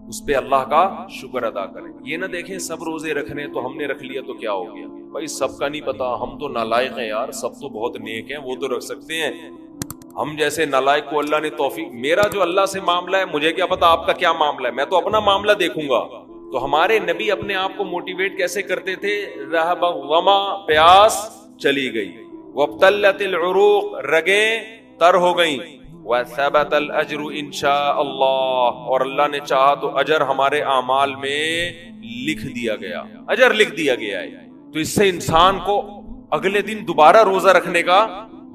اس پہ اللہ کا شکر ادا کریں. یہ نہ دیکھیں سب روزے رکھنے تو ہم نے رکھ لیا تو کیا ہو گیا. بھائی سب کا نہیں پتا, ہم تو نالائق ہیں یار, سب تو بہت نیک ہیں, وہ تو رکھ سکتے ہیں. ہم جیسے نالائق کو اللہ نے توفیق, میرا جو اللہ سے معاملہ ہے مجھے کیا پتا آپ کا کیا معاملہ ہے, میں تو اپنا معاملہ دیکھوں گا. تو ہمارے نبی اپنے آپ کو موٹیویٹ کیسے کرتے تھے؟ رہب وما, پیاس چلی گئی, وابتلت العروق, رگیں تر ہو گئیں, وثبت الاجر انشاء اللہ, اور اللہ نے چاہا تو اجر ہمارے اعمال میں لکھ دیا گیا, اجر لکھ دیا گیا ہے. تو اس سے انسان کو اگلے دن دوبارہ روزہ رکھنے کا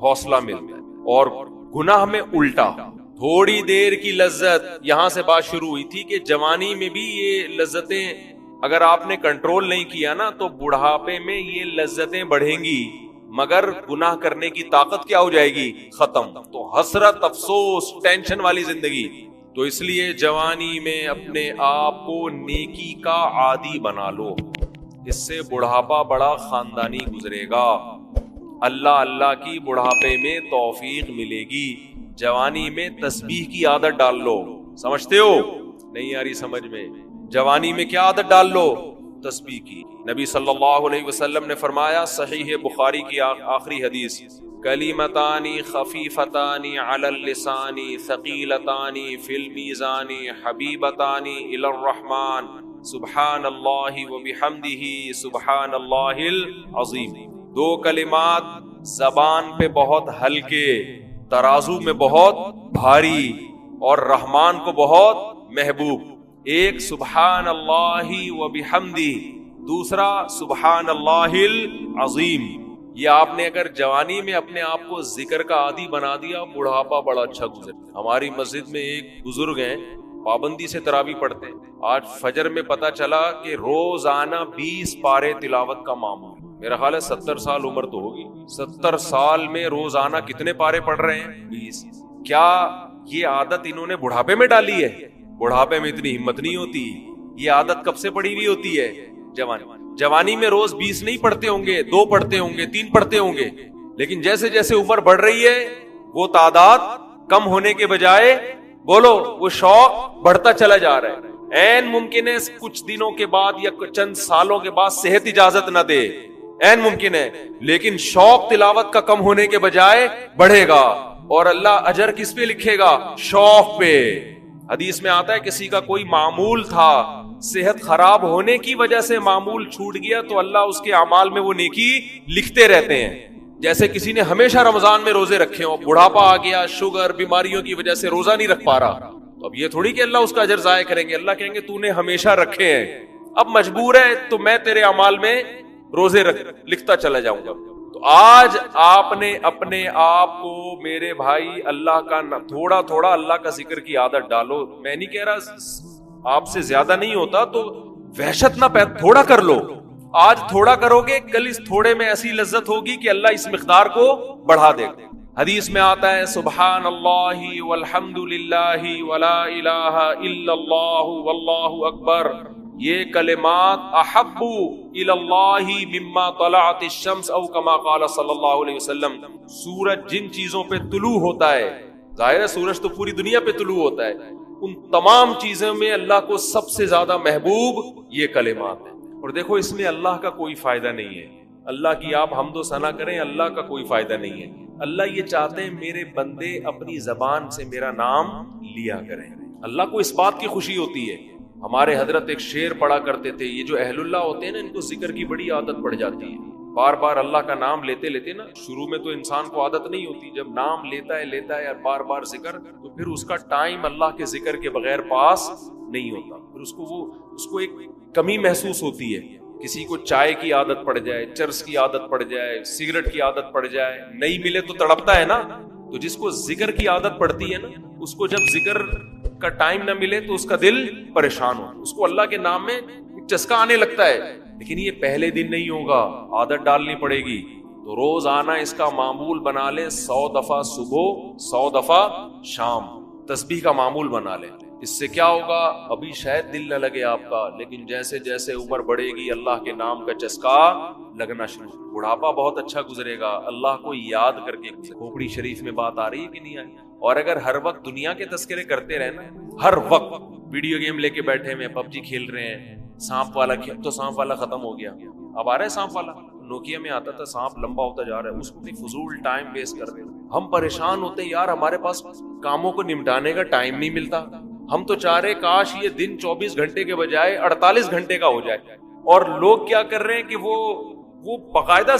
حوصلہ ملتا ہے. اور گناہ میں الٹا, تھوڑی دیر کی لذت, یہاں سے بات شروع ہوئی تھی کہ جوانی میں بھی یہ لذتیں اگر آپ نے کنٹرول نہیں کیا نا تو بڑھاپے میں یہ لذتیں بڑھیں گی, مگر گناہ کرنے کی طاقت کیا ہو جائے گی؟ ختم. تو حسرت, افسوس, ٹینشن والی زندگی. تو اس لیے جوانی میں اپنے آپ کو نیکی کا عادی بنا لو, اس سے بڑھاپا بڑا خاندانی گزرے گا. اللہ اللہ کی بڑھاپے میں توفیق ملے گی. جوانی میں تسبیح کی عادت ڈال لو. سمجھتے ہو؟ نہیں آ رہی سمجھ میں؟ جوانی میں کیا عادت ڈال لو؟ تسبیح کی. نبی صلی اللہ علیہ وسلم نے فرمایا, صحیح بخاری کی آخری حدیث, کلمتان خفیفتان علی اللسان ثقیلتان فی المیزان حبیبتان الی الرحمن سبحان اللہ وبحمدہ سبحان اللہ العظیم. دو کلمات زبان پہ بہت ہلکے, ترازو میں بہت بھاری, اور رحمان کو بہت محبوب. ایک سبحان اللہ وبحمدہ, دوسرا سبحان اللہ العظیم. یہ آپ نے اگر جوانی میں اپنے آپ کو ذکر کا عادی بنا دیا, بڑھاپا بڑا اچھا گزر. ہماری مسجد میں ایک بزرگ ہیں, پابندی سے تراویح پڑھتے ہیں. آج فجر میں پتا چلا کہ روزانہ 20 پارے تلاوت کا معمول. میرا خیال ہے 70 سال عمر تو ہوگی, 70 سال میں روزانہ کتنے پارے پڑھ رہے ہیں؟ 20. کیا یہ عادت انہوں نے بڑھاپے میں ڈالی ہے؟ بڑھاپے میں اتنی ہمت نہیں ہوتی. یہ عادت کب سے پڑی ہوئی ہوتی ہے؟ جوانی میں روز 20 نہیں پڑھتے ہوں گے, 2 پڑھتے ہوں گے, 3 پڑھتے ہوں گے, لیکن جیسے جیسے عمر بڑھ رہی ہے وہ تعداد کم ہونے کے بجائے بولو وہ شوق بڑھتا چلا جا رہا ہے. عین ممکن ہے کچھ دنوں کے بعد یا چند سالوں کے بعد صحت اجازت نہ دے, عین ممکن ہے, لیکن شوق تلاوت کا کم ہونے کے بجائے بڑھے گا. اور اللہ اجر کس پہ لکھے گا؟ شوق پہ. حدیث میں آتا ہے کسی کا کوئی معمول تھا, صحت خراب ہونے کی وجہ سے معمول چھوٹ گیا تو اللہ اس کے اعمال میں وہ نیکی لکھتے رہتے ہیں. جیسے کسی نے ہمیشہ رمضان میں روزے رکھے ہوں, بڑھاپا آ گیا, شوگر, بیماریوں کی وجہ سے روزہ نہیں رکھ پا رہا, تو اب یہ تھوڑی کہ اللہ اس کا اجر ضائع کریں گے. اللہ کہیں گے تو نے ہمیشہ رکھے ہیں, اب مجبور ہے تو میں تیرے اعمال میں روزے لکھتا چلا جاؤں گا. تو آج آپ نے اپنے آپ کو میرے بھائی اللہ کا تھوڑا تھوڑا اللہ کا ذکر کی عادت ڈالو. میں نہیں کہہ رہا آپ سے زیادہ نہیں ہوتا تو وحشت نہ تھوڑا کر لو. آج تھوڑا کرو گے, کل اس تھوڑے میں ایسی لذت ہوگی کہ اللہ اس مقدار کو بڑھا دے. حدیث میں آتا ہے سبحان اللہ والحمد للہ ولا الہ الا اللہ واللہ اکبر, یہ کلمات احب الی اللہ مما طلعت الشمس او کما قال صلی اللہ علیہ وسلم. سورج جن چیزوں پہ طلوع ہوتا ہے, ظاہر ہے سورج تو پوری دنیا پہ طلوع ہوتا ہے, ان تمام چیزوں میں اللہ کو سب سے زیادہ محبوب یہ کلمات ہیں. اور دیکھو اس میں اللہ کا کوئی فائدہ نہیں ہے, اللہ کی آپ حمد و ثنا کریں, اللہ کا کوئی فائدہ نہیں ہے. اللہ یہ چاہتے ہیں میرے بندے اپنی زبان سے میرا نام لیا کریں. اللہ کو اس بات کی خوشی ہوتی ہے. ہمارے حضرت ایک شعر پڑھا کرتے تھے, یہ جو اہل اللہ ہوتے ہیں نا ان کو ذکر کی بڑی عادت پڑ جاتی ہے. بار بار اللہ کا نام لیتے لیتے نا, شروع میں تو انسان کو عادت نہیں ہوتی, جب نام لیتا ہے اور بار بار ذکر, تو پھر اس کا ٹائم اللہ کے ذکر کے بغیر پاس نہیں ہوتا. پھر اس کو ایک کمی محسوس ہوتی ہے. کسی کو چائے کی عادت پڑ جائے, چرس کی عادت پڑ جائے, سگریٹ کی عادت پڑ جائے, نہیں ملے تو تڑپتا ہے نا. تو جس کو ذکر کی عادت پڑتی ہے نا, اس کو جب ذکر کا ٹائم نہ ملے تو اس کا دل پریشان ہو, اس کو اللہ کے نام میں چسکا آنے لگتا ہے. لیکن یہ پہلے دن نہیں ہوگا, عادت ڈالنی پڑے گی. تو روز آنا اس کا معمول بنا لیں, 100 دفعہ صبح 100 دفعہ شام تسبیح کا معمول بنا لیں. اس سے کیا ہوگا, ابھی شاید دل نہ لگے آپ کا, لیکن جیسے جیسے عمر بڑھے گی اللہ کے نام کا چسکا لگنا شروع. بڑھاپا بہت اچھا گزرے گا اللہ کو یاد کر کے. کھوپڑی شریف میں بات آ رہی ہے کہ نہیں آئی؟ اور اگر ہر وقت دنیا کے تذکرے کرتے رہنا, ہر وقت ویڈیو گیم لے کے بیٹھے ہوئے پب جی کھیل رہے ہیں, سانپ والا کھیل, تو سانپ والا ختم ہو گیا, اب آ رہا ہے سانپ والا. نوکیا میں آتا تھا سانپ لمبا ہوتا جا رہا ہے, اس کو بھی فضول ٹائم ویسٹ کر رہے ہیں. ہم پریشان ہوتے ہیں یار, ہمارے پاس کاموں کو نمٹانے کا ٹائم نہیں ملتا. ہم تو چاہ رہے کاش یہ دن 24 گھنٹے کے بجائے 48 گھنٹے کا ہو جائے. اور لوگ کیا کر رہے ہیں کہ وہ باقاعدہ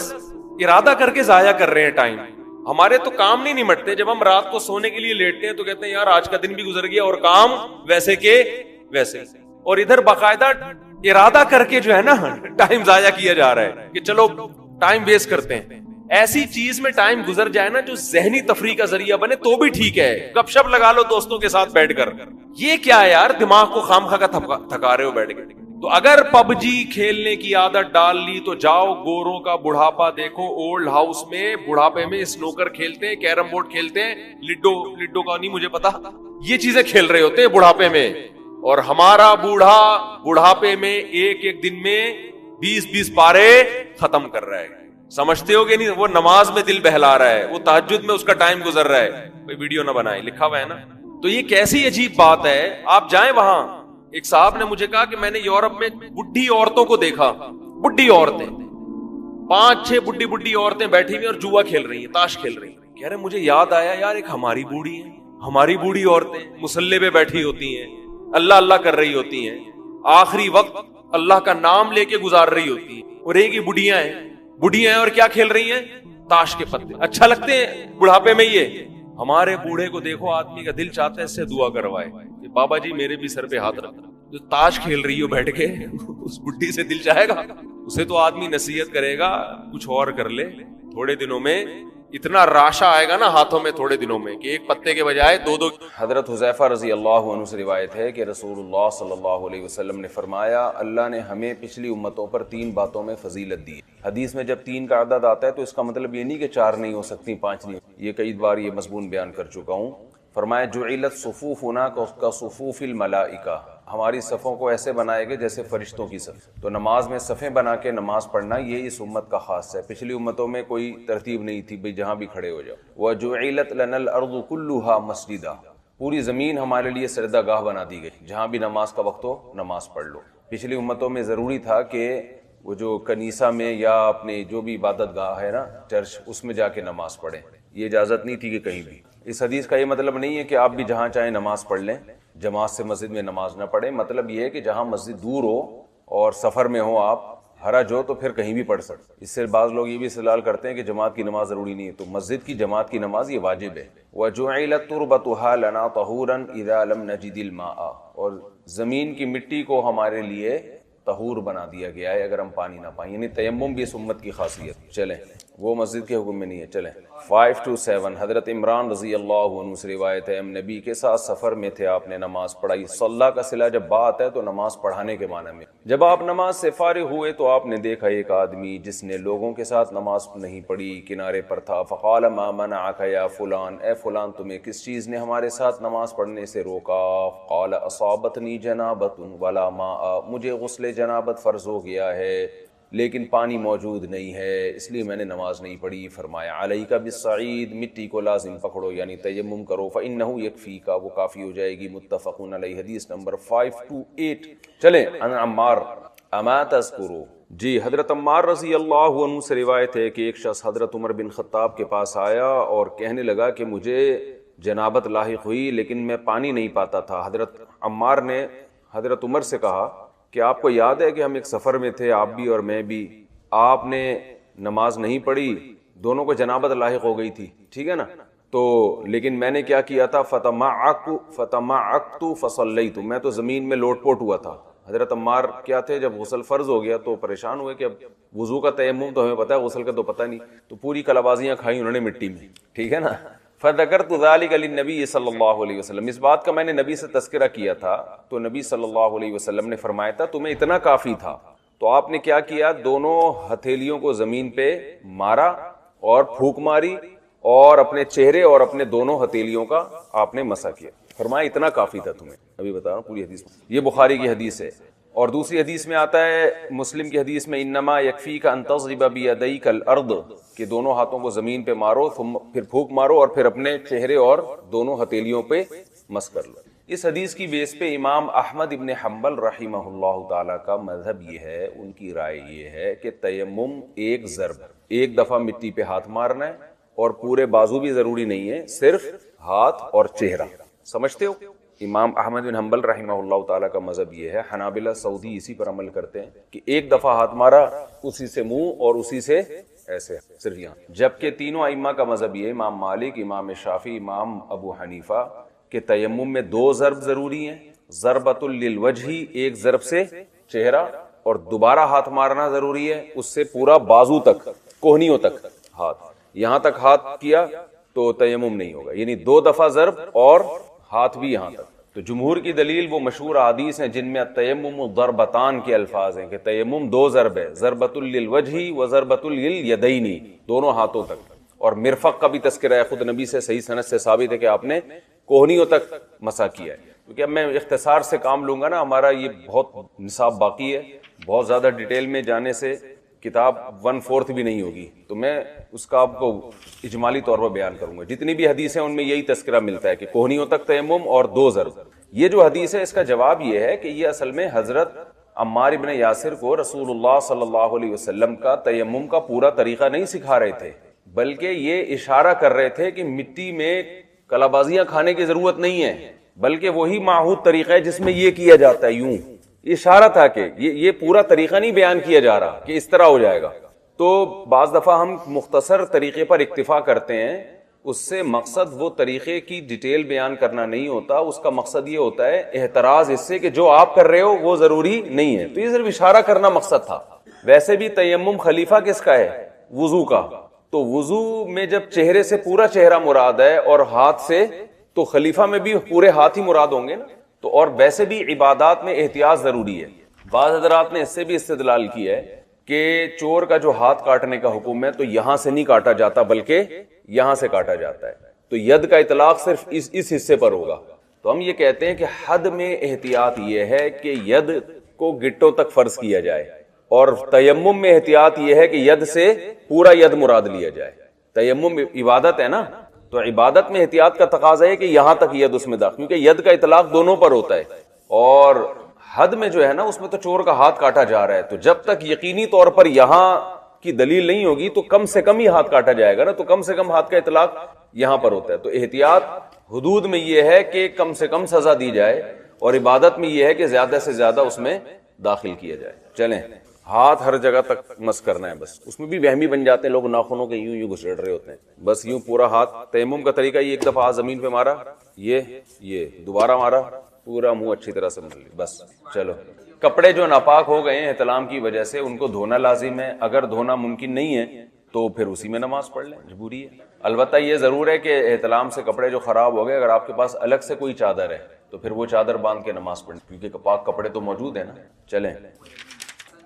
ارادہ کر کے ضائع کر رہے ہیں ٹائم. ہمارے تو کام نہیں نمٹتے. جب ہم رات کو سونے کے لیے لیٹتے ہیں تو کہتے ہیں یار آج کا دن بھی گزر گیا اور کام ویسے کے ویسے, اور ادھر باقاعدہ ارادہ کر کے جو ہے نا ٹائم ضائع کیا جا رہا ہے کہ چلو ٹائم ویسٹ کرتے ہیں. ایسی چیز میں ٹائم گزر جائے نا جو ذہنی تفریح کا ذریعہ بنے تو بھی ٹھیک ہے. گپ شپ لگا لو دوستوں کے ساتھ بیٹھ کر, یہ کیا ہے یار, دماغ کو خامخواہ کا تھکا رہے ہو بیٹھ کے. تو اگر پب جی کھیلنے کی عادت ڈال لی تو جاؤ گوروں کا بڑھاپا دیکھو. اولڈ ہاؤس میں بڑھاپے میں اسنوکر کھیلتے ہیں, کیرم بورڈ کھیلتے ہیں, لڈو کا نہیں مجھے پتا, یہ چیزیں کھیل رہے ہوتے ہیں بڑھاپے میں. اور ہمارا بوڑھا بڑھاپے میں ایک دن میں 20 پارے ختم کر رہا ہے. سمجھتے ہو کہ نہیں, وہ نماز میں دل بہلا رہا ہے, وہ تہجد میں اس کا ٹائم گزر رہا ہے. کوئی ویڈیو نہ بنائے, لکھا ہوا ہے نا. تو یہ کیسی عجیب بات ہے. آپ جائیں وہاں, ایک صاحب نے مجھے کہا کہ میں نے یورپ میں بڈھی عورتوں کو دیکھا, بڈھی عورتیں 5-6 بڈھی عورتیں بیٹھی ہوئی اور جوا کھیل رہی ہیں, تاش کھیل رہی ہیں. کہہ رہے مجھے یاد آیا یار ایک ہماری بوڑھی ہے, ہماری بوڑھی عورتیں مصلے پہ بیٹھی ہوتی ہیں, اللہ کر رہی ہوتی ہیں, آخری وقت اللہ کا نام لے کے گزار رہی ہوتی ہیں. اور ایک ہی بڑھیاں ہیں اور کیا کھیل رہی ہیں, تاش کے پتے. اچھا لگتے ہیں بڑھاپے میں یہ. ہمارے بوڑھے کو دیکھو, آدمی کا دل چاہتا ہے اس سے دعا کروائے کہ بابا جی میرے بھی سر پہ ہاتھ رکھ. جو تاش کھیل رہی ہو بیٹھ کے, اس بڈھی سے دل چاہے گا؟ اسے تو آدمی نصیحت کرے گا کچھ اور کر لے. تھوڑے دنوں میں اتنا راشا آئے گا نا ہاتھوں میں, تھوڑے دنوں میں, کہ ایک پتے کے بجائے 2. حضرت حذیفہ رضی اللہ عنہ سے روایت ہے کہ رسول اللہ صلی اللہ علیہ وسلم نے فرمایا, اللہ نے ہمیں پچھلی امتوں پر 3 باتوں میں فضیلت دی. حدیث میں جب 3 کا عدد آتا ہے تو اس کا مطلب یہ نہیں کہ 4 نہیں ہو سکتی, 5 نہیں. یہ کئی بار یہ مضمون بیان کر چکا ہوں. فرمایا جعلت صفوفنا کا صفوف الملائکہ, ہماری صفوں کو ایسے بنائے گئے جیسے فرشتوں کی صف. تو نماز میں صفیں بنا کے نماز پڑھنا یہ اس امت کا خاص ہے. پچھلی امتوں میں کوئی ترتیب نہیں تھی بھئی جہاں بھی کھڑے ہو جاؤ. وجعلت لنا الارض كلها مسجدا, پوری زمین ہمارے لیے سجدہ گاہ بنا دی گئی, جہاں بھی نماز کا وقت ہو نماز پڑھ لو. پچھلی امتوں میں ضروری تھا کہ وہ جو کنیسہ میں یا اپنے جو بھی عبادت گاہ ہے نا چرچ, اس میں جا کے نماز پڑھیں. یہ اجازت نہیں تھی کہ کہیں بھی. اس حدیث کا یہ مطلب نہیں ہے کہ آپ بھی جہاں چاہیں نماز پڑھ لیں, جماعت سے مسجد میں نماز نہ پڑھیں. مطلب یہ ہے کہ جہاں مسجد دور ہو اور سفر میں ہو آپ, حرج ہو, تو پھر کہیں بھی پڑھ سکتے. اس سے بعض لوگ یہ بھی استدلال کرتے ہیں کہ جماعت کی نماز ضروری نہیں ہے. تو مسجد کی جماعت کی نماز یہ واجب ہے. وَجُعِلَتْ تُرْبَتُهَا لَنَا طَهُورًا إِذَا لَمْ نَجِدِ الْمَاءَ, اور زمین کی مٹی کو ہمارے لیے طہور بنا دیا گیا ہے اگر ہم پانی نہ پائیں. یعنی تیمم بھی اس امت کی خاصیت. چلیں, وہ مسجد کے حکم میں نہیں ہے. چلیں 5 to 7. حضرت عمران رضی اللہ عنہ سے روایت ہے, ہم نبی کے ساتھ سفر میں تھے, آپ نے نماز پڑھائی. صلاح کا صلہ جب بات ہے تو نماز پڑھانے کے معنی میں. جب آپ نماز سے فارغ ہوئے تو آپ نے دیکھا ایک آدمی جس نے لوگوں کے ساتھ نماز نہیں پڑھی, کنارے پر تھا. فقال ما منعک یا فلان, اے فلان تمہیں کس چیز نے ہمارے ساتھ نماز پڑھنے سے روکا؟ قال اصابتنی جنابۃ ولا ماء, مجھے غسل جنابت فرض ہو گیا ہے لیکن پانی موجود نہیں ہے, اس لیے میں نے نماز نہیں پڑھی. فرمایا علیک بالصعید, مٹی کو لازم پکڑو یعنی تیمم کرو. فإنہ یکفیک, وہ کافی ہو جائے گی. متفقون علیہ. حدیث نمبر 5 to 8. چلیں عن عمار اما تذکروا, جی حضرت عمار رضی اللہ عنہ سے روایت ہے کہ ایک شخص حضرت عمر بن خطاب کے پاس آیا اور کہنے لگا کہ مجھے جنابت لاحق ہوئی لیکن میں پانی نہیں پاتا تھا. حضرت عمار نے حضرت عمر سے کہا کہ آپ کو یاد ہے کہ ہم ایک سفر میں تھے, آپ بھی اور میں بھی, آپ نے نماز نہیں پڑھی, دونوں کو جنابت لاحق ہو گئی تھی, ٹھیک ہے نا, تو لیکن میں نے کیا کیا تھا, فتمعقت فصلیت, میں تو زمین میں لوٹ پوٹ ہوا تھا. حضرت عمار کیا تھے, جب غسل فرض ہو گیا تو پریشان ہوئے کہ اب وضو کا تیمم تو ہمیں پتہ ہے, غسل کا تو پتہ نہیں, تو پوری کلابازیاں کھائی انہوں نے مٹی میں, ٹھیک ہے نا. فذکرت ذلک للنبی صلی اللہ علیہ وسلم, اس بات کا میں نے نبی سے تذکرہ کیا تھا تو نبی صلی اللہ علیہ وسلم نے فرمایا تھا تمہیں اتنا کافی تھا. تو آپ نے کیا کیا, دونوں ہتھیلیوں کو زمین پہ مارا اور پھونک ماری اور اپنے چہرے اور اپنے دونوں ہتھیلیوں کا آپ نے مسح کیا. فرمایا اتنا کافی تھا تمہیں. ابھی بتا رہا ہوں پوری حدیث, یہ بخاری کی حدیث ہے. اور دوسری حدیث میں آتا ہے, مسلم کی حدیث میں, انما یکفیک ان تضرب بیدیک الارض, کہ دونوں ہاتھوں کو زمین پہ مارو, پھر پھونک مارو اور پھر اپنے چہرے اور دونوں ہتھیلیوں پہ مس کر لو. اس حدیث کی بیس پہ امام احمد ابن حنبل رحمہ اللہ تعالیٰ کا مذہب یہ ہے، ان کی رائے یہ ہے کہ تیمم ایک ضرب، ایک دفعہ مٹی پہ ہاتھ مارنا ہے، اور پورے بازو بھی ضروری نہیں ہے، صرف ہاتھ اور چہرہ. سمجھتے ہو؟ امام احمد بن حنبل رحمہ اللہ تعالیٰ کا مذہب یہ ہے. حنابلہ سعودی اسی پر عمل کرتے ہیں کہ ایک دفعہ ہاتھ مارا، اسی سے منہ اور اسی سے ایسے صرف یہاں. جبکہ تینوں ائمہ کا مذہب یہ ہے، امام مالک، امام شافعی، امام ابو حنیفہ، کہ تیمم میں دو ضرب ضروری ہیں. ضربۃ للوجہ، ایک ضرب سے چہرہ، اور دوبارہ ہاتھ مارنا ضروری ہے، اس سے پورا بازو تک، کوہنیوں تک ہاتھ. یہاں تک ہاتھ کیا تو تیمم نہیں ہوگا، یعنی دو دفعہ ضرب اور ہاتھ بھی یہاں تک. تو جمہور کی دلیل وہ مشہور احادیث ہیں جن میں التیمم ضربتان کے الفاظ ہیں کہ تیمم دو ضرب ہے، ضربۃ للوجہ و ضربۃ للیدین، دونوں ہاتھوں تک. اور مرفق کا بھی تذکرہ ہے، خود نبی سے صحیح سند سے ثابت ہے کہ آپ نے کوہنیوں تک مسح کیا ہے. کیونکہ اب میں اختصار سے کام لوں گا نا، ہمارا یہ بہت نصاب باقی ہے، بہت زیادہ ڈیٹیل میں جانے سے کتاب 1/4 بھی نہیں ہوگی، تو میں اس کا آپ کو اجمالی طور پر بیان کروں گا. جتنی بھی حدیث ہیں ان میں یہی تذکرہ ملتا ہے کہ کوہنیوں تک تیمم اور دو ضرب. یہ جو حدیث ہے اس کا جواب یہ ہے کہ یہ اصل میں حضرت عمار ابن یاسر کو رسول اللہ صلی اللہ علیہ وسلم کا تیمم کا پورا طریقہ نہیں سکھا رہے تھے، بلکہ یہ اشارہ کر رہے تھے کہ مٹی میں کلا بازیاں کھانے کی ضرورت نہیں ہے، بلکہ وہی معہود طریقہ ہے جس میں یہ کیا جاتا ہے. یوں اشارہ تھا کہ یہ پورا طریقہ نہیں بیان کیا جا رہا کہ اس طرح ہو جائے گا. تو بعض دفعہ ہم مختصر طریقے پر اکتفا کرتے ہیں، اس سے مقصد وہ طریقے کی ڈیٹیل بیان کرنا نہیں ہوتا، اس کا مقصد یہ ہوتا ہے احتراز اس سے کہ جو آپ کر رہے ہو وہ ضروری نہیں ہے. تو یہ صرف اشارہ کرنا مقصد تھا. ویسے بھی تیمم خلیفہ کس کا ہے؟ وضو کا. تو وضو میں جب چہرے سے پورا چہرہ مراد ہے اور ہاتھ سے، تو خلیفہ میں بھی پورے ہاتھ ہی مراد ہوں گے نا. تو اور ویسے بھی عبادات میں احتیاط ضروری ہے. بعض حضرات نے اس سے بھی استدلال کی ہے کہ چور کا جو ہاتھ کاٹنے کا حکم ہے تو یہاں سے نہیں کاٹا جاتا بلکہ یہاں سے کاٹا جاتا ہے، تو ید کا اطلاق صرف اس حصے پر ہوگا. تو ہم یہ کہتے ہیں کہ حد میں احتیاط یہ ہے کہ ید کو گٹوں تک فرض کیا جائے، اور تیمم میں احتیاط یہ ہے کہ ید سے پورا ید مراد لیا جائے. تیمم عبادت ہے نا، تو عبادت میں احتیاط کا تقاضا ہے کہ یہاں تک ید اس میں داخل، کیونکہ ید کا اطلاق دونوں پر ہوتا ہے. اور حد میں جو ہے نا اس میں تو چور کا ہاتھ کاٹا جا رہا ہے، تو جب تک یقینی طور پر یہاں کی دلیل نہیں ہوگی تو کم سے کم ہی ہاتھ کاٹا جائے گا نا. تو کم سے کم ہاتھ کا اطلاق یہاں پر ہوتا ہے. تو احتیاط حدود میں یہ ہے کہ کم سے کم سزا دی جائے، اور عبادت میں یہ ہے کہ زیادہ سے زیادہ اس میں داخل کیا جائے. چلیں، ہاتھ ہر جگہ تک مس کرنا ہے بس. اس میں بھی وہمی بن جاتے ہیں لوگ، ناخنوں کے یوں گھسیڑ رہے ہوتے ہیں، بس یوں پورا ہاتھ. تیمم کا طریقہ یہ ایک دفعہ ہاتھ زمین پہ مارا، یہ دوبارہ مارا، پورا منہ اچھی طرح سے مل لی بس. چلو، کپڑے جو ناپاک ہو گئے ہیں احتلام کی وجہ سے ان کو دھونا لازم ہے. اگر دھونا ممکن نہیں ہے تو پھر اسی میں نماز پڑھ لیں، مجبوری ہے. البتہ یہ ضرور ہے کہ احتلام سے کپڑے جو خراب ہو گئے، اگر آپ کے پاس الگ سے کوئی چادر ہے تو پھر وہ چادر باندھ کے نماز پڑھیں، کیونکہ پاک کپڑے تو موجود ہیں نا. چلیں،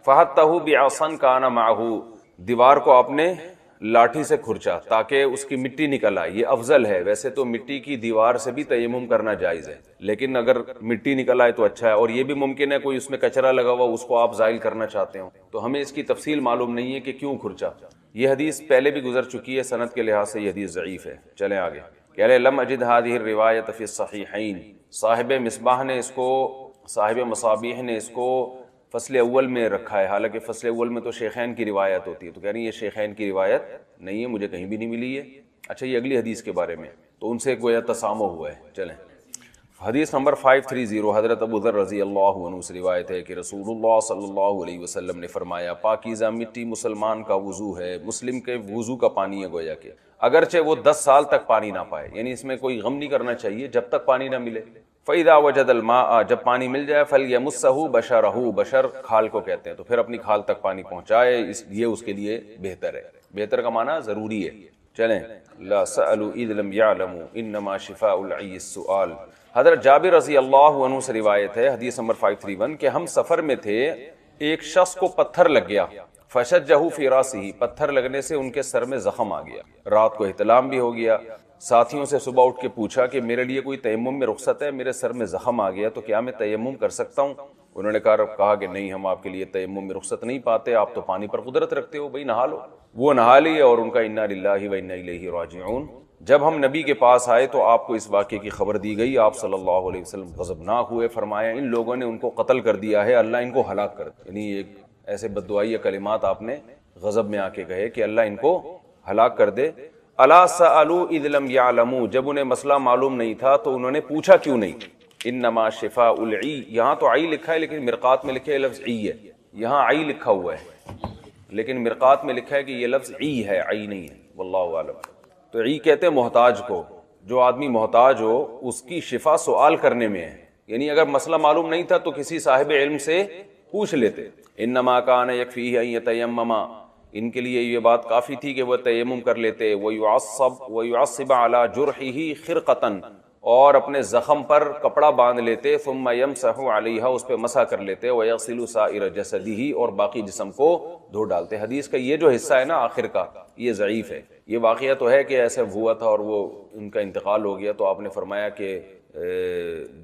فَحَتَّهُ بِعَصًا كَانَ مَعَهُ، دیوار کو آپ نے لاٹھی سے کھرچا تاکہ اس کی مٹی نکل آئے. یہ افضل ہے. ویسے تو مٹی کی دیوار سے بھی تیمم کرنا جائز ہے، لیکن اگر مٹی نکل آئے تو اچھا ہے. اور یہ بھی ممکن ہے کوئی اس میں کچرا لگا ہوا اس کو آپ زائل کرنا چاہتے ہو، تو ہمیں اس کی تفصیل معلوم نہیں ہے کہ کیوں کھرچا. یہ حدیث پہلے بھی گزر چکی ہے، سند کے لحاظ سے یہ حدیث ضعیف ہے. چلیں آگے. کہہ رہے لم اجد هذه الروایت فی الصحیحین. صاحب مصباح نے اس کو، صاحب مصابیح نے اس کو فصل اول میں رکھا ہے، حالانکہ فصل اول میں تو شیخین کی روایت ہوتی ہے. تو کہہ رہی ہے یہ شیخین کی روایت نہیں ہے، مجھے کہیں بھی نہیں ملی ہے. اچھا، یہ اگلی حدیث کے بارے میں، تو ان سے گویا تسامح ہوا ہے. چلیں، حدیث نمبر 530، حضرت ابو ذر رضی اللہ عنہ سے روایت ہے کہ رسول اللہ صلی اللہ علیہ وسلم نے فرمایا پاکیزہ مٹی مسلمان کا وضو ہے، مسلم کے وضو کا پانی ہے گویا کہ، اگرچہ وہ 10 سال تک پانی نہ پائے. یعنی اس میں کوئی غم نہیں کرنا چاہیے جب تک پانی نہ ملے. فَإِذَا وَجَدَ الْمَاءَ، جب پانی مل جائے، فَلْيَمُسَّهُ بَشَرَهُ، بشر کھال کو کہتے ہیں، تو پھر اپنی کھال تک پانی پہنچائے، یہ اس کے لیے بہتر ہے. بہتر کا معنی ضروری ہے. چلیں، لا سألوا اذ لم يعلموا انما شفاء العی السؤال. حضرت جابر رضی اللہ عنہ سے روایت ہے، حدیث نمبر 531، کہ ہم سفر میں تھے، ایک شخص کو پتھر لگ گیا، فشجہ فی راسہ، پتھر لگنے سے ان کے سر میں زخم آ گیا، رات کو احتلام بھی ہو گیا. ساتھیوں سے صبح اٹھ کے پوچھا کہ میرے لیے کوئی تیمم میں رخصت ہے، میرے سر میں زخم آ گیا تو کیا میں تیمم کر سکتا ہوں؟ انہوں نے کہا کہ نہیں، ہم آپ کے لیے تیمم میں رخصت نہیں پاتے، آپ تو پانی پر قدرت رکھتے ہو، بھائی نہا لو. وہ نہا لیے اور ان کا انا للہ و انا الیہ راجعون جب ہم نبی کے پاس آئے تو آپ کو اس واقعے کی خبر دی گئی، آپ صلی اللہ علیہ وسلم غضبناک ہوئے، فرمایا ان لوگوں نے ان کو قتل کر دیا ہے، اللہ ان کو ہلاک کر دے۔ یعنی ایک ایسے بددعائی کلمات آپ نے غضب میں آ کے کہے کہ اللہ ان کو ہلاک کر دے۔ الا سألوا اذ لم يعلموا، جب انہیں مسئلہ معلوم نہیں تھا تو انہوں نے پوچھا کیوں نہیں؟ انما شفاء العی، یہاں تو عی لکھا ہے لیکن مرقات میں لکھے لفظ عی ہے، یہاں عی لکھا ہوا ہے لیکن مرقات میں لکھا ہے کہ یہ لفظ عی ہے، عی نہیں ہے، واللہ اعلم۔ تو عی کہتے ہیں محتاج کو، جو آدمی محتاج ہو اس کی شفا سوال کرنے میں ہے، یعنی اگر مسئلہ معلوم نہیں تھا تو کسی صاحب علم سے پوچھ لیتے۔ انما کان یکفیہ ان یتیمم، ان کے لیے یہ بات کافی تھی کہ وہ تیمم کر لیتے، ویعصب علی جرحہ خرقۃ، اور اپنے زخم پر کپڑا باندھ لیتے، ثم یمسح علیہا، اس پہ مسح کر لیتے، ویغسل سائر جسدہ، اور باقی جسم کو دھو ڈالتے۔ حدیث کا یہ جو حصہ ہے نا آخر کا، یہ ضعیف ہے۔ یہ واقعہ تو ہے کہ ایسے ہوا تھا اور وہ ان کا انتقال ہو گیا، تو آپ نے فرمایا کہ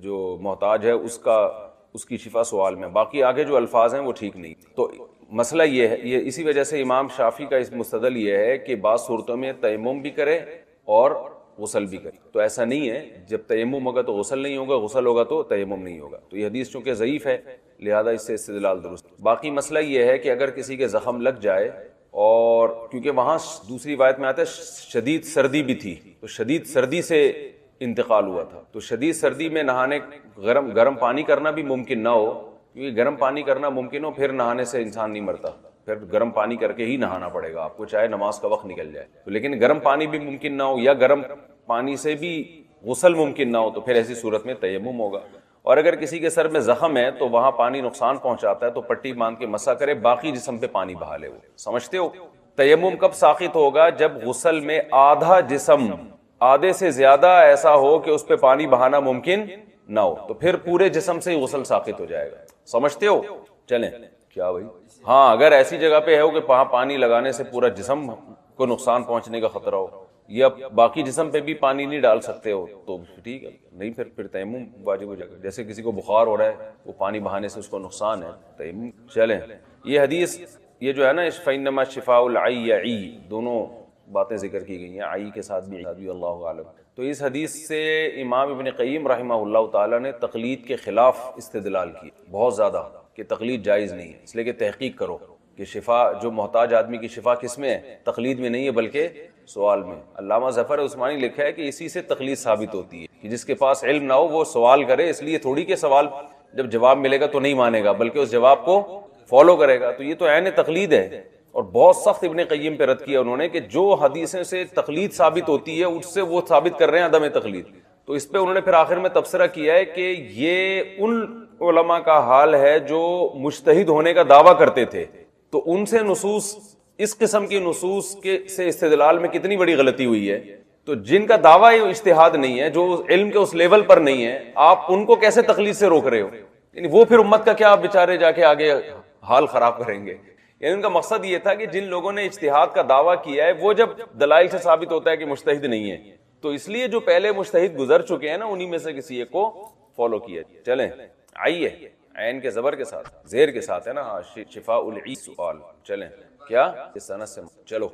جو محتاج ہے اس کی شفا سوال میں، باقی آگے جو الفاظ ہیں وہ ٹھیک نہیں۔ تو مسئلہ یہ ہے، یہ اسی وجہ سے امام شافعی کا اس مستدل یہ ہے کہ بعض صورتوں میں تیمم بھی کرے اور غسل بھی کرے، تو ایسا نہیں ہے جب تیمم ہوگا تو غسل نہیں ہوگا، غسل ہوگا تو تیمم نہیں ہوگا۔ تو یہ حدیث چونکہ ضعیف ہے لہذا اس سے استدلال درست۔ باقی مسئلہ یہ ہے کہ اگر کسی کے زخم لگ جائے، اور کیونکہ وہاں دوسری روایت میں آتا ہے شدید سردی بھی تھی، تو شدید سردی سے انتقال ہوا تھا، تو شدید سردی میں نہانے گرم پانی کرنا بھی ممکن نہ ہو، کیونکہ گرم پانی کرنا ممکن ہو پھر نہانے سے انسان نہیں مرتا، پھر گرم پانی کر کے ہی نہانا پڑے گا آپ کو، چاہے نماز کا وقت نکل جائے۔ تو لیکن گرم پانی بھی ممکن نہ ہو یا گرم پانی سے بھی غسل ممکن نہ ہو، تو پھر ایسی صورت میں تیمم ہوگا۔ اور اگر کسی کے سر میں زخم ہے تو وہاں پانی نقصان پہنچاتا ہے تو پٹی باندھ کے مسح کرے، باقی جسم پہ پانی بہا لے۔ وہ سمجھتے ہو؟ تیمم کب ساقط ہوگا؟ جب غسل میں آدھا جسم آدھے سے زیادہ ایسا ہو کہ اس پہ پانی بہانا ممکن نہ ہو، تو پھر پورے جسم سے ہی غسل ساقط ہو جائے گا۔ سمجھتے ہو؟ چلیں کیا بھائی؟ ہاں اگر ایسی جگہ پہ ہے کہ وہاں پانی لگانے سے پورا جسم کو نقصان پہنچنے کا خطرہ ہو، یا باقی جسم پہ بھی پانی نہیں ڈال سکتے ہو تو ٹھیک ہے، نہیں پھر تیمم واجب ہو جائے گا۔ جیسے کسی کو بخار ہو رہا ہے، وہ پانی بہانے سے اس کو نقصان ہے، تیمم۔ چلیں یہ حدیث یہ جو ہے نا فإنما شفاء العی عی، دونوں باتیں ذکر کی گئی ہیں، عی کے ساتھ بھی اللہ عالم۔ تو اس حدیث سے امام ابن قیم رحمہ اللہ تعالی نے تقلید کے خلاف استدلال کی بہت زیادہ، کہ تقلید جائز نہیں ہے، اس لیے کہ تحقیق کرو کہ شفا جو محتاج آدمی کی شفا کس میں ہے؟ تقلید میں نہیں ہے بلکہ سوال میں۔ علامہ ظفر عثمانی لکھا ہے کہ اسی سے تقلید ثابت ہوتی ہے کہ جس کے پاس علم نہ ہو وہ سوال کرے، اس لیے تھوڑی کہ سوال جب جواب ملے گا تو نہیں مانے گا بلکہ اس جواب کو فالو کرے گا، تو یہ تو عین تقلید ہے۔ اور بہت سخت ابن قیم پہ رد کیا انہوں نے کہ جو حدیثیں سے تقلید ثابت ہوتی ہے اس سے وہ ثابت کر رہے ہیں عدم تقلید۔ تو اس پہ انہوں نے پھر آخر میں تبصرہ کیا ہے کہ یہ ان علماء کا حال ہے جو مجتہد ہونے کا دعویٰ کرتے تھے، تو ان سے نصوص، اس قسم کی نصوص کے سے استدلال میں کتنی بڑی غلطی ہوئی ہے۔ تو جن کا دعویٰ اجتہاد نہیں ہے، جو علم کے اس لیول پر نہیں ہے، آپ ان کو کیسے تقلید سے روک رہے ہو؟ یعنی وہ پھر امت کا کیا بیچارے جا کے آگے حال خراب کریں گے۔ یعنی ان کا مقصد یہ تھا کہ جن لوگوں نے اجتہاد کا دعویٰ کیا ہے وہ جب دلائل سے ثابت ہوتا ہے کہ مجتہد نہیں ہے، تو اس لیے جو پہلے مجتہد گزر چکے ہیں نا انہی میں سے کسی ایک کو فالو کیا۔ چلیں آئیے عین کے زبر کے ساتھ زیر کے ساتھ ہے نا، ہاں شفاء العی سؤال۔ چلیں کیا اس سند سے چلو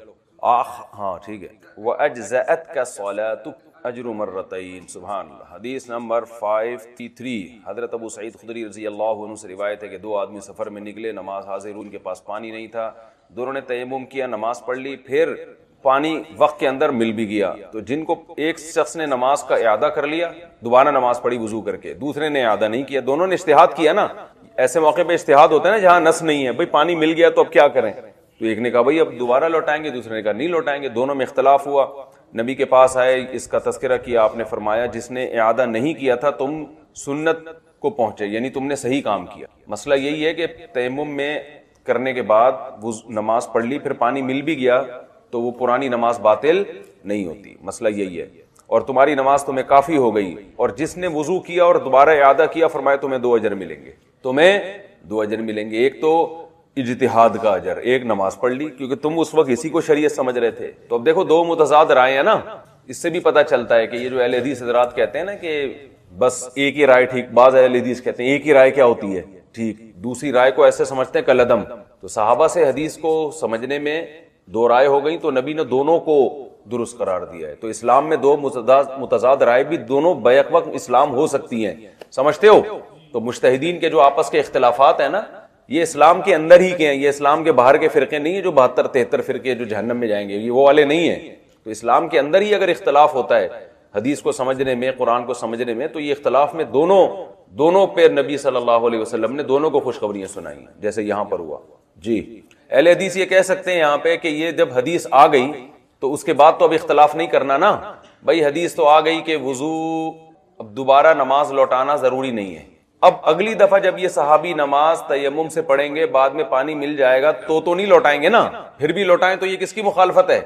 ہاں ٹھیک ہے۔ وَأَجْزَأَتْكَ صَلَاتُكَ اجر مرتین، سبحان اللہ۔ حدیث نمبر 533، حضرت ابو سعید خدری رضی اللہ عنہ سے روایت ہے کہ دو آدمی سفر میں نکلے، نماز حاضر، ان کے پاس پانی نہیں تھا، دونوں نے تیمم کیا، نماز پڑھ لی، پھر پانی وقت کے اندر مل بھی گیا، تو جن کو ایک شخص نے نماز کا اعادہ کر لیا، دوبارہ نماز پڑھی وضو کر کے، دوسرے نے اعادہ نہیں کیا، دونوں نے اجتہاد کیا نا۔ ایسے موقع پہ اجتہاد ہوتا ہے نا جہاں نص نہیں ہے، بھئی پانی مل گیا تو اب کیا کریں، تو ایک نے کہا بھئی اب دوبارہ لوٹائیں گے، دوسرے نے کہا نہیں لوٹائیں گے، دونوں میں اختلاف ہوا۔ نبی کے پاس آئے، اس کا تذکرہ کیا، آپ نے فرمایا جس نے اعادہ نہیں کیا تھا تم سنت کو پہنچے، یعنی تم نے صحیح کام کیا۔ مسئلہ یہی ہے کہ تیمم میں کرنے کے بعد نماز پڑھ لی، پھر پانی مل بھی گیا تو وہ پرانی نماز باطل نہیں ہوتی، مسئلہ یہی ہے، اور تمہاری نماز تمہیں کافی ہو گئی۔ اور جس نے وضو کیا اور دوبارہ اعادہ کیا، فرمایا تمہیں 2 اجر ملیں گے، تمہیں 2 اجر ملیں گے، ایک تو اجتہاد کا اجر، ایک نماز پڑھ لی، کیونکہ تم اس وقت اسی کو شریعت سمجھ رہے تھے۔ تو اب دیکھو 2 متضاد رائے ہیں نا، اس سے بھی پتہ چلتا ہے کہ یہ جو اہل حدیث حضرات کہتے ہیں نا کہ بس ایک ہی رائے ٹھیک، بعض اہل حدیث کہتے ہیں ایک ہی رائے کیا ہوتی ہے ٹھیک، دوسری رائے کو ایسے سمجھتے ہیں کالعدم۔ تو صحابہ سے حدیث کو سمجھنے میں 2 رائے ہو گئی، تو نبی نے دونوں کو درست قرار دیا ہے. تو اسلام میں دو متضاد رائے بھی دونوں بیک وقت اسلام ہو سکتی ہیں, سمجھتے ہو؟ تو مجتہدین کے جو آپس کے اختلافات ہیں نا, یہ اسلام کے اندر ہی کے ہیں, یہ اسلام کے باہر کے فرقے نہیں ہیں جو 72-73 فرقے جو جہنم میں جائیں گے, یہ وہ والے نہیں ہیں. تو اسلام کے اندر ہی اگر اختلاف ہوتا ہے حدیث کو سمجھنے میں, قرآن کو سمجھنے میں, تو یہ اختلاف میں دونوں پہ نبی صلی اللہ علیہ وسلم نے دونوں کو خوشخبریاں سنائی ہیں, جیسے یہاں پر ہوا. جی, اہل حدیث یہ کہہ سکتے ہیں یہاں پہ کہ یہ جب حدیث آ گئی تو اس کے بعد تو اب اختلاف نہیں کرنا نا بھائی, حدیث تو آ گئی کہ وضو اب دوبارہ نماز لوٹانا ضروری نہیں ہے. اب اگلی دفعہ جب یہ صحابی نماز تیمم سے پڑھیں گے, بعد میں پانی مل جائے گا تو نہیں لوٹائیں گے نا, پھر بھی لوٹائیں تو یہ کس کی مخالفت ہے؟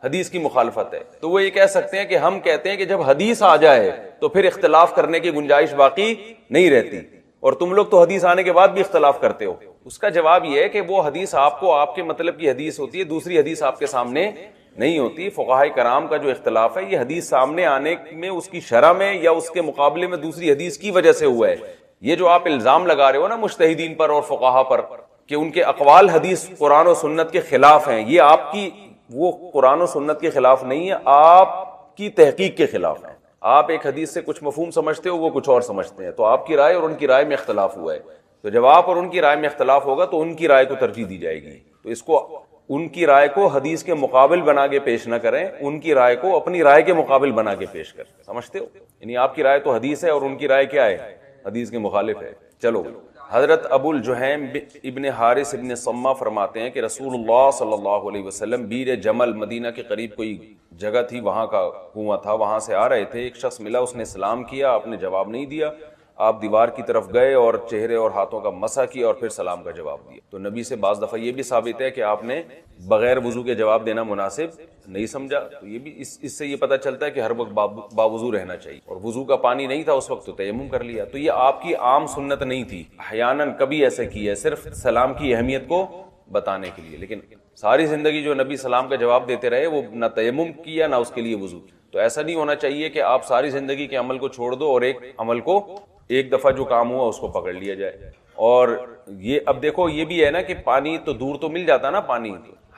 حدیث کی مخالفت ہے. تو وہ یہ کہہ سکتے ہیں کہ ہم کہتے ہیں کہ جب حدیث آ جائے تو پھر اختلاف کرنے کی گنجائش باقی نہیں رہتی, اور تم لوگ تو حدیث آنے کے بعد بھی اختلاف کرتے ہو. اس کا جواب یہ ہے کہ وہ حدیث آپ کے مطلب کی حدیث ہوتی ہے, دوسری حدیث آپ کے سامنے نہیں ہوتی. فقہائے کرام کا جو اختلاف ہے یہ حدیث سامنے آنے میں, اس کی شرح میں, یا اس کے مقابلے میں دوسری حدیث کی وجہ سے ہوا ہے. یہ جو آپ الزام لگا رہے ہو نا مجتہدین پر اور فقہا پر کہ ان کے اقوال حدیث قرآن و سنت کے خلاف ہیں, یہ آپ کی وہ قرآن و سنت کے خلاف نہیں ہے, آپ کی تحقیق کے خلاف ہیں. آپ ایک حدیث سے کچھ مفہوم سمجھتے ہو, وہ کچھ اور سمجھتے ہیں, تو آپ کی رائے اور ان کی رائے میں اختلاف ہوا ہے. تو جب آپ اور ان کی رائے میں اختلاف ہوگا تو ان کی رائے کو ترجیح دی جائے گی. تو اس کو ان کی رائے کو حدیث کے مقابل بنا کے پیش نہ کریں, ان کی رائے کو اپنی رائے کے مقابل بنا کے پیش کریں. سمجھتے ہو؟ یعنی آپ کی رائے تو حدیث ہے اور ان کی رائے کیا ہے؟ حدیث کے مخالف ہے. چلو, حضرت ابو الجہیم ابن حارث ابن صمہ فرماتے ہیں کہ رسول اللہ صلی اللہ علیہ وسلم بیر جمل, مدینہ کے قریب کوئی جگہ تھی, وہاں کا کنواں تھا, وہاں سے آ رہے تھے. ایک شخص ملا, اس نے سلام کیا, آپ نے جواب نہیں دیا. آپ دیوار کی طرف گئے اور چہرے اور ہاتھوں کا مسح کیا اور پھر سلام کا جواب دیا. تو نبی سے بعض دفعہ یہ بھی ثابت ہے کہ آپ نے بغیر وضو کے جواب دینا مناسب نہیں سمجھا. تو یہ بھی اس سے یہ پتہ چلتا ہے کہ ہر وقت باوضو رہنا چاہیے, اور وضو کا پانی نہیں تھا اس وقت تو تیمم کر لیا. تو یہ آپ کی عام سنت نہیں تھی, احیاناً کبھی ایسے کی ہے, صرف سلام کی اہمیت کو بتانے کے لیے. لیکن ساری زندگی جو نبی سلام کا جواب دیتے رہے وہ نہ تیمم کیا نہ اس کے لیے وضو. تو ایسا نہیں ہونا چاہیے کہ آپ ساری زندگی کے عمل کو چھوڑ دو اور ایک عمل کو ایک دفعہ جو کام ہوا اس کو پکڑ لیا جائے. اور یہ اب دیکھو یہ بھی ہے نا کہ پانی تو دور تو مل جاتا نا پانی.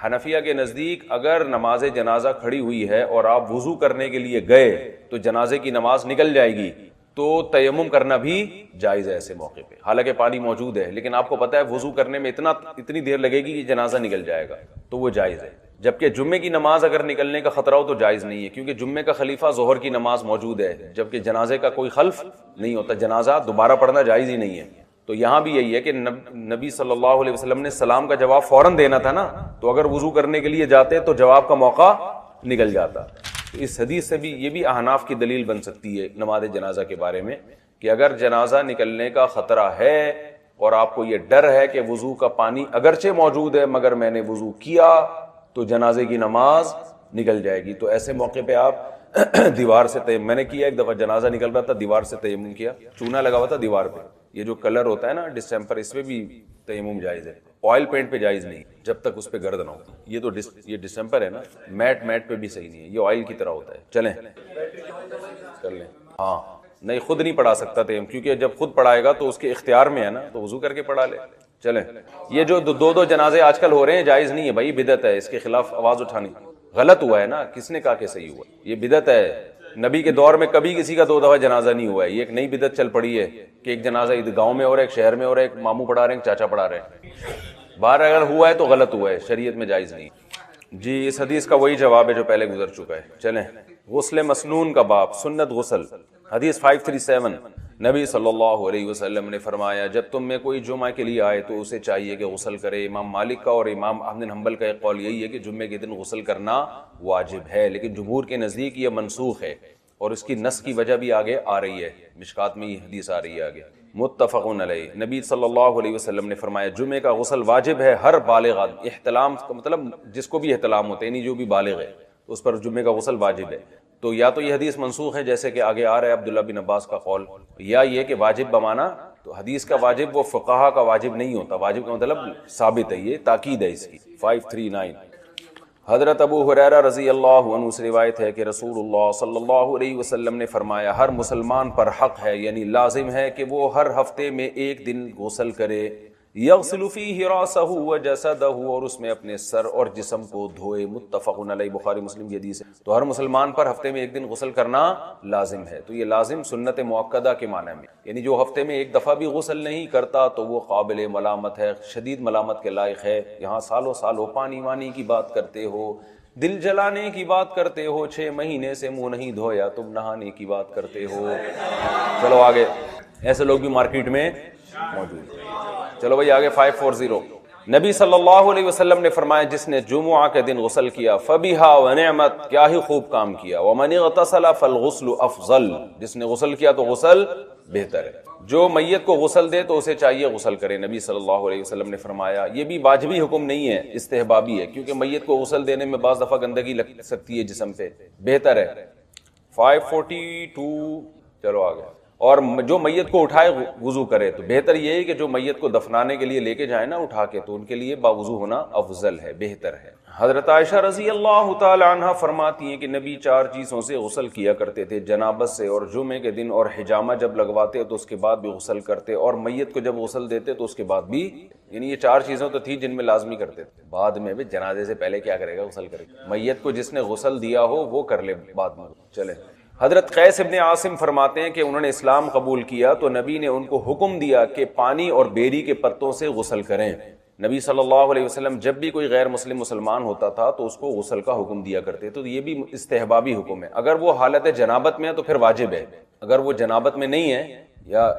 حنفیہ کے نزدیک اگر نماز جنازہ کھڑی ہوئی ہے اور آپ وضو کرنے کے لیے گئے تو جنازے کی نماز نکل جائے گی, تو تیمم کرنا بھی جائز ہے ایسے موقع پہ. حالانکہ پانی موجود ہے لیکن آپ کو پتہ ہے وضو کرنے میں اتنی دیر لگے گی کہ جنازہ نکل جائے گا, تو وہ جائز ہے. جبکہ جمعے کی نماز اگر نکلنے کا خطرہ ہو تو جائز نہیں ہے, کیونکہ جمعے کا خلیفہ ظہر کی نماز موجود ہے, جبکہ جنازے کا کوئی خلف نہیں ہوتا, جنازہ دوبارہ پڑھنا جائز ہی نہیں ہے. تو یہاں بھی یہی ہے کہ نبی صلی اللہ علیہ وسلم نے سلام کا جواب فوراً دینا تھا نا, تو اگر وضو کرنے کے لیے جاتے تو جواب کا موقع نکل جاتا. تو اس حدیث سے بھی یہ بھی احناف کی دلیل بن سکتی ہے نماز جنازہ کے بارے میں, کہ اگر جنازہ نکلنے کا خطرہ ہے اور آپ کو یہ ڈر ہے کہ وضو کا پانی اگرچہ موجود ہے مگر میں نے وضو کیا تو جنازے کی نماز نکل جائے گی, تو ایسے موقع پہ آپ دیوار سے تیمم, میں نے کیا ایک دفعہ جنازہ نکل رہا تھا, دیوار سے تیمم کیا, چونا لگا ہوا تھا دیوار پہ, یہ جو کلر ہوتا ہے نا ڈسٹمپر, اس پہ بھی تیمم جائز ہے. آئل پینٹ پہ جائز نہیں جب تک اس پہ گرد نہ ہو. یہ تو یہ ڈسٹمپر ہے نا, میٹ پہ بھی صحیح نہیں ہے, یہ آئل کی طرح ہوتا ہے. چلیں کر لیں. ہاں نہیں, خود نہیں پڑھا سکتا تیمم, کیونکہ جب خود پڑھائے گا تو اس کے اختیار میں ہے نا, تو وضو کر کے پڑھا لے. چلیں, یہ جو دو جنازے آج کل ہو رہے ہیں جائز نہیں ہے بھائی, بدعت ہے, اس کے خلاف آواز اٹھانی غلط ہوا ہے نا. کس نے کہا کہ صحیح ہوا؟ یہ بدعت ہے. نبی کے دور میں کبھی کسی کا 2 دفعہ جنازہ نہیں ہوا ہے. یہ ایک نئی بدعت چل پڑی ہے کہ ایک جنازہ گاؤں میں ہو رہا ہے, ایک شہر میں ہو رہا ہے, ایک ماموں پڑھا رہے ہیں, ایک چاچا پڑھا رہے ہیں. باہر اگر ہوا ہے تو غلط ہوا ہے, شریعت میں جائز نہیں. جی, اس حدیث کا وہی جواب ہے جو پہلے گزر چکا ہے. چلیں, غسل مسنون کا باب, سنت غسل. حدیث 537, نبی صلی اللہ علیہ وسلم نے فرمایا جب تم میں کوئی جمعہ کے لیے آئے تو اسے چاہیے کہ غسل کرے. امام مالک کا اور امام احمد بن حنبل کا ایک قول یہی ہے کہ جمعے کے دن غسل کرنا واجب ہے, لیکن جمہور کے نزدیک یہ منسوخ ہے, اور اس کی نص کی وجہ بھی آگے آ رہی ہے, مشکات میں یہ حدیث آ رہی ہے آگے. متفقون علیہ, نبی صلی اللہ علیہ وسلم نے فرمایا جمعے کا غسل واجب ہے ہر بالغ آدمی. احتلام کا مطلب جس کو بھی احتلام ہوتے ہیں, نہیں جو بھی بالغ ہے اس پر جمعے کا غسل واجب ہے. تو یا تو یہ حدیث منسوخ ہے جیسے کہ آگے آ رہا ہے عبداللہ بن عباس کا قول, یا یہ کہ واجب بمانا, تو حدیث کا واجب وہ فقہا کا واجب نہیں ہوتا, واجب کا مطلب ثابت ہے, یہ تاکید ہے اس کی. 539, حضرت ابو ہریرہ رضی اللہ عنہ سے روایت ہے کہ رسول اللہ صلی اللہ علیہ وسلم نے فرمایا ہر مسلمان پر حق ہے, یعنی لازم ہے کہ وہ ہر ہفتے میں ایک دن غسل کرے. یغسل فیہ راسہ وجسدہ، اور اس میں اپنے سر اور جسم کو دھوئے، متفق علیہ، بخاری مسلم کی حدیث ہے۔ تو ہر مسلمان پر ہفتے میں ایک دن غسل کرنا لازم ہے۔ تو یہ لازم سنت مؤکدہ کے معنی میں، یعنی جو ہفتے میں ایک دفعہ بھی غسل نہیں کرتا تو وہ قابل ملامت ہے، شدید ملامت کے لائق ہے۔ یہاں سالوں سالوں پانی وانی کی بات کرتے ہو، دل جلانے کی بات کرتے ہو، 6 مہینے سے منہ نہیں دھویا، تم نہانے کی بات کرتے ہو۔ چلو آگے، ایسے لوگ بھی مارکیٹ میں موجود ہیں۔ چلو بھائی آگے 540۔ نبی صلی اللہ علیہ وسلم نے فرمایا جس نے جمعہ کے دن غسل کیا فبیہا ونعمت، کیا ہی خوب کام کیا، ومن اغتسل فالغسل افضل، جس نے غسل کیا تو غسل بہتر ہے۔ جو میت کو غسل دے تو اسے چاہیے غسل کرے، نبی صلی اللہ علیہ وسلم نے فرمایا۔ یہ بھی واجبی حکم نہیں ہے، استحبابی ہے، کیونکہ میت کو غسل دینے میں بعض دفعہ گندگی لگ سکتی ہے جسم پہ، بہتر ہے۔ 542، چلو آگے۔ اور جو میت کو اٹھائے وضو کرے، تو بہتر یہ ہے کہ جو میت کو دفنانے کے لیے لے کے جائیں نا اٹھا کے، تو ان کے لیے باوضو ہونا افضل ہے، بہتر ہے۔ حضرت عائشہ رضی اللہ تعالی عنہ فرماتی ہیں کہ نبی 4 چیزوں سے غسل کیا کرتے تھے، جنابت سے، اور جمعے کے دن، اور حجامہ جب لگواتے تو اس کے بعد بھی غسل کرتے، اور میت کو جب غسل دیتے تو اس کے بعد بھی، یعنی یہ 4 چیزیں تو تھی جن میں لازمی کرتے تھے۔ بعد میں بھی جنازے سے پہلے کیا کرے گا؟ غسل کرے گا۔ میت کو جس نے غسل دیا ہو وہ کر لے بعد میں۔ چلے، حضرت قیس ابن عاصم فرماتے ہیں کہ انہوں نے اسلام قبول کیا تو نبی نے ان کو حکم دیا کہ پانی اور بیری کے پتوں سے غسل کریں۔ نبی صلی اللہ علیہ وسلم جب بھی کوئی غیر مسلم مسلمان ہوتا تھا تو اس کو غسل کا حکم دیا کرتے، تو یہ بھی استحبابی حکم ہے۔ اگر وہ حالت جنابت میں ہے تو پھر واجب ہے، اگر وہ جنابت میں نہیں ہے یا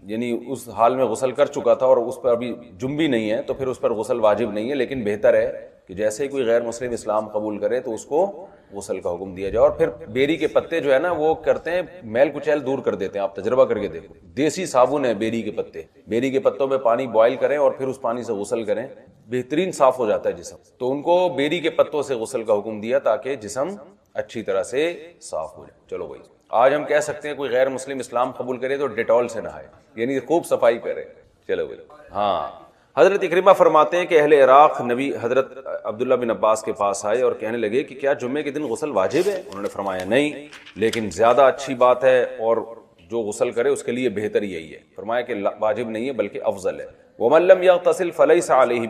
یعنی اس حال میں غسل کر چکا تھا اور اس پر ابھی جنبی نہیں ہے تو پھر اس پر غسل واجب نہیں ہے، لیکن بہتر ہے کہ جیسے ہی کوئی غیر مسلم اسلام قبول کرے تو اس کو غسل کا حکم دیا جائے۔ اور پھر بیری کے پتے جو ہے نا وہ کرتے ہیں میل کچیل دور کر دیتے ہیں، آپ تجربہ کر کے دیکھو، دیسی صابن ہے بیری کے پتے، بیری کے پتوں میں پانی بوائل کریں اور پھر اس پانی سے غسل کریں، بہترین صاف ہو جاتا ہے جسم۔ تو ان کو بیری کے پتوں سے غسل کا حکم دیا تاکہ جسم اچھی طرح سے صاف ہو جائے۔ چلو بھائی، آج ہم کہہ سکتے ہیں کوئی غیر مسلم اسلام قبول کرے تو ڈیٹول سے نہائے، یعنی خوب صفائی کرے۔ چلو بھائی، ہاں، حضرت اکرمہ فرماتے ہیں کہ اہل عراق نبی حضرت عبداللہ بن عباس کے پاس آئے اور کہنے لگے کہ کیا جمعے کے دن غسل واجب ہے؟ انہوں نے فرمایا نہیں، لیکن زیادہ اچھی بات ہے اور جو غسل کرے اس کے لیے بہتر یہی ہے۔ فرمایا کہ واجب نہیں ہے بلکہ افضل ہے۔ وَمَن لَّمْ يَغْتَسِلْ فَلَيْسَ عَلَيْهِ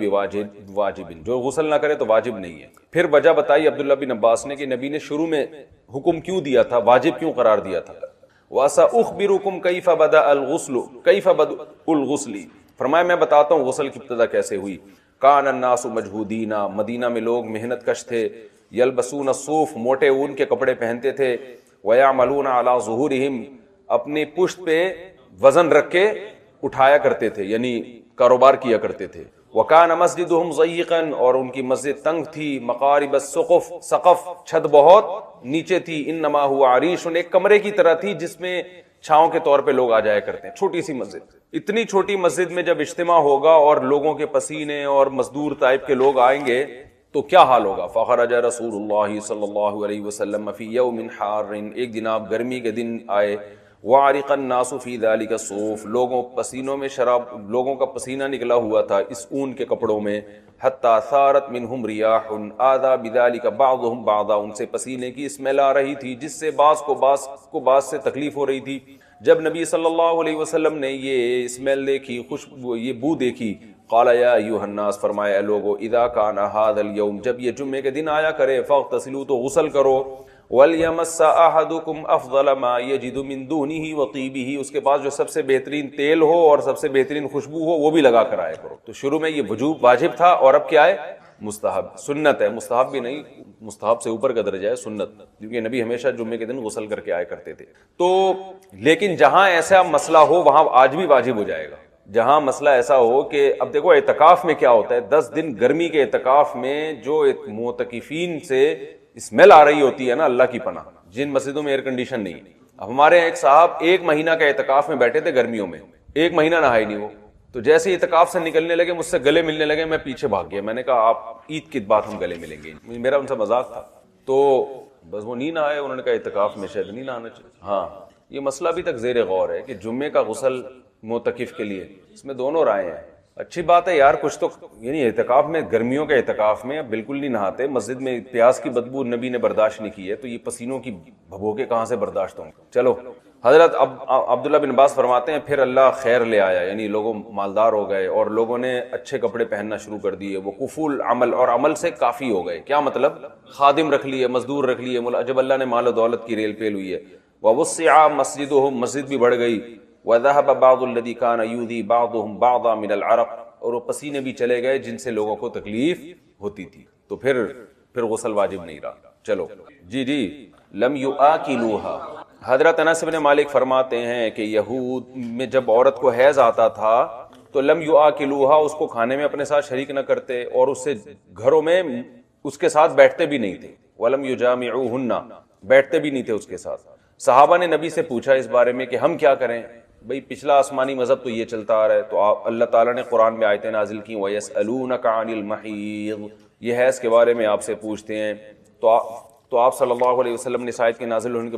بِوَاجِبٍ، جو غسل نہ کرے تو واجب نہیں ہے۔ پھر وجہ بتائی عبداللہ بن عباس نے کہ نبی نے شروع میں حکم کیوں دیا تھا، واجب کیوں قرار دیا تھا۔ وَسَأُخْبِرُكُمْ كَيْفَ بَدَأَ الْغُسْلُ كَيْفَ بَدْءُ الْغُسْلِ، فرمایا میں بتاتا ہوں غسل کی ابتدا کیسے ہوئی۔ کان الناس مجہودین، مدینہ میں لوگ محنت کش تھے، یلبسون الصوف، موٹے اون کے کپڑے پہنتے تھے، ویعملون علی ظہورہم، اپنی پشت پہ وزن رکھ کے اٹھایا کرتے تھے، یعنی کاروبار کیا کرتے تھے۔ وکان مسجدہم ضیقا، اور ان کی مسجد تنگ تھی، مقارب السقف، سقف چھت بہت نیچے تھی، انما هو عریش، ایک کمرے کی طرح تھی جس میں چھاؤں کے طور پہ لوگ آ جایا کرتے ہیں، چھوٹی سی مسجد۔ اتنی چھوٹی مسجد میں جب اجتماع ہوگا اور لوگوں کے پسینے اور مزدور ٹائپ کے لوگ آئیں گے تو کیا حال ہوگا۔ فخرج رسول اللہ صلی اللہ علیہ وسلم فی یوم حار، ایک دن آپ گرمی کے دن آئے، وعرق الناس فی ذلک الصوف، لوگوں پسینوں میں لوگوں کا پسینہ نکلا ہوا تھا اس اون کے کپڑوں میں، حتی ثارت منہم ریاح آذا بذلک بعضهم بعضا، ان سے پسینے کی اسمیل آ رہی تھی جس سے بعض کو بعض سے تکلیف ہو رہی تھی۔ جب نبی صلی اللہ علیہ وسلم نے یہ اسمیل دیکھی، خوشبو، یہ بو دیکھی، قال یا ایھا الناس، فرمایا اے لوگو، اذا کان ھذا اليوم، جب یہ جمعے کے دن آیا کرے، فاغتسلوا، تو غسل کرو، وَلْيَمَسَّ أَحَدُكُمْ أَفْضَلَ مَا يَجِدُ مِن دُهْنِهِ وَطِيبِهِ، اس کے پاس جو سب سے بہترین تیل ہو اور سب سے بہترین خوشبو ہو وہ بھی لگا کر آئے کرو۔ تو شروع میں یہ وجوب واجب تھا اور اب کیا ہے؟ مستحب، سنت ہے، مستحب بھی نہیں، مستحب سے اوپر کا درجہ ہے سنت، کیونکہ نبی ہمیشہ جمعے کے دن غسل کر کے آئے کرتے تھے۔ تو لیکن جہاں ایسا مسئلہ ہو وہاں آج بھی واجب ہو جائے گا۔ جہاں مسئلہ ایسا ہو کہ اب دیکھو اعتکاف میں کیا ہوتا ہے، 10 دن گرمی کے اعتکاف میں جو معتکفین سے اسمیل آ رہی ہوتی ہے نا، اللہ کی پناہ، جن مسجدوں میں ایئر کنڈیشن نہیں۔ اب ہمارے ایک صاحب 1 مہینہ کا اعتکاف میں بیٹھے تھے گرمیوں میں، 1 مہینہ نہائے نہیں وہ، تو جیسے اعتکاف سے نکلنے لگے مجھ سے گلے ملنے لگے، میں پیچھے بھاگ گیا، میں نے کہا آپ عید کی بات ہم گلے ملیں گے، میرا ان سے مذاق تھا۔ تو بس وہ نہیں نہائے، انہوں نے کہا اعتکاف میں شاید نہیں نہانا چاہیے۔ ہاں، یہ مسئلہ ابھی تک زیر غور ہے کہ جمعے کا غسل معتکف کے لیے، اس میں دونوں رائے ہیں۔ اچھی بات ہے یار، کچھ تو یعنی اعتکاف میں، گرمیوں کے اعتکاف میں بالکل نہیں نہاتے، مسجد میں پیاس کی بدبو نبی نے برداشت نہیں کی ہے، تو یہ پسینوں کی بھبوکے کہاں سے برداشت ہوں۔ چلو حضرت عبداللہ بن عباس فرماتے ہیں پھر اللہ خیر لے آیا، یعنی لوگوں مالدار ہو گئے اور لوگوں نے اچھے کپڑے پہننا شروع کر دیے، وہ کفول عمل اور عمل سے کافی ہو گئے. کیا مطلب؟ خادم رکھ لیے، مزدور رکھ لیے. جب اللہ نے مال و دولت کی ریل پیل ہوئی ہے. ووسع مسجدهم، مسجد بھی بڑھ گئی. وذهب بعض الذي كان يؤذي بعضهم بعضا من العرق، اور وہ پسینے بھی چلے گئے جن سے لوگوں کو تکلیف ہوتی تھی. تو پھر غسل واجب نہیں رہا. چلو جی لم یؤکلوها. حضرت انس بن مالک فرماتے ہیں کہ یہود میں جب عورت کو حیض آتا تھا تو لم یؤکلوها، اس کو کھانے میں اپنے ساتھ شریک نہ کرتے اور اس سے گھروں میں اس کے ساتھ بیٹھتے بھی نہیں تھے. ولم یجامعوهن، بیٹھتے بھی نہیں تھے اس کے ساتھ. صحابہ نے نبی سے پوچھا اس بارے میں کہ ہم کیا کریں؟ بھئی پچھلا آسمانی مذہب تو یہ چلتا آ رہا ہے. تو اللہ تعالیٰ نے قرآن میں آیتیں نازل کی. وَيَسْأَلُونَكَ عَنِ الْمَحِيضِ، یہ حیض کے بارے میں آپ سے پوچھتے ہیں. تو آپ صلی اللہ علیہ وسلم نے اس آیت کے نازل ہونے